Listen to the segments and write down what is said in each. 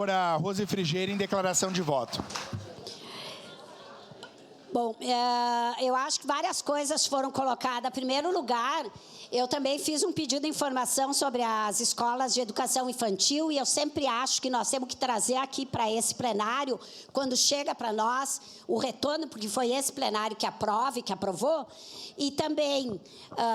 Vereadora Rose Frigerio, em declaração de voto. Bom, eu acho que várias coisas foram colocadas. Em primeiro lugar, eu também fiz um pedido de informação sobre as escolas de educação infantil e eu sempre acho que nós temos que trazer aqui para esse plenário, quando chega para nós, o retorno, porque foi esse plenário que aprova e que aprovou, e também,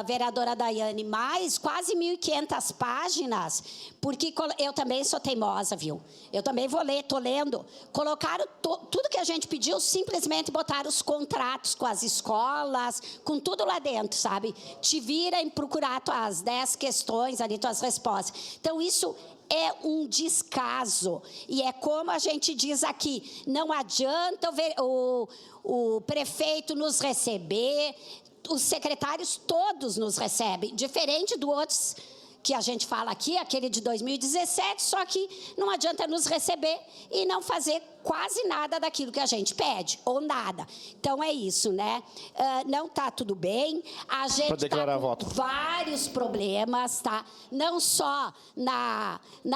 vereadora Daiane, mais quase 1.500 páginas, porque eu também sou teimosa, viu? Eu também vou ler, estou lendo. Colocaram tudo que a gente pediu, simplesmente botaram os contratos com as escolas, com tudo lá dentro, sabe? Te vira em procurar tuas 10 questões ali, tuas respostas. Então, isso é um descaso. E é como a gente diz aqui, não adianta o prefeito nos receber, os secretários todos nos recebem, diferente do outros que a gente fala aqui, aquele de 2017, só que não adianta nos receber e não fazer quase nada daquilo que a gente pede, ou nada. Então, é isso, né? Não está tudo bem. A gente está com vários problemas, tá? Não só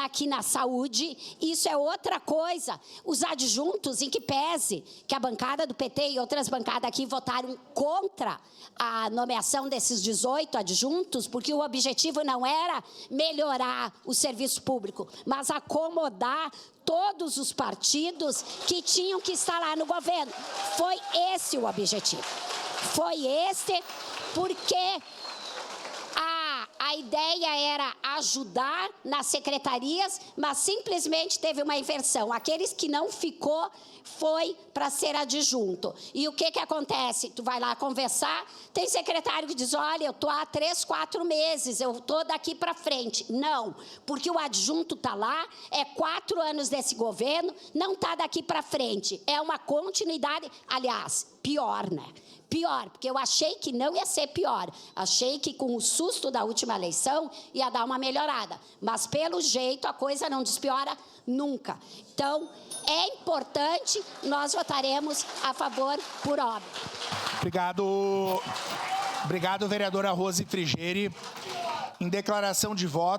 aqui na saúde. Isso é outra coisa. Os adjuntos, em que pese que a bancada do PT e outras bancadas aqui votaram contra a nomeação desses 18 adjuntos, porque o objetivo não era melhorar o serviço público, mas acomodar todos os partidos que tinham que estar lá no governo. Foi esse o objetivo. Foi esse, porque a ideia era ajudar nas secretarias, mas simplesmente teve uma inversão. Aqueles que não ficou foi para ser adjunto. E o que acontece? Tu vai lá conversar, tem secretário que diz, olha, eu estou há 3, 4 meses, eu estou daqui para frente. Não, porque o adjunto está lá, é 4 anos desse governo, não está daqui para frente. É uma continuidade, aliás, pior, né? Pior, porque eu achei que não ia ser pior. Achei que com o susto da última eleição ia dar uma melhorada. Mas, pelo jeito, a coisa não despiora nunca. Então, é importante, nós votaremos a favor por óbvio. Obrigado, vereadora Rose Frigerio. Em declaração de voto.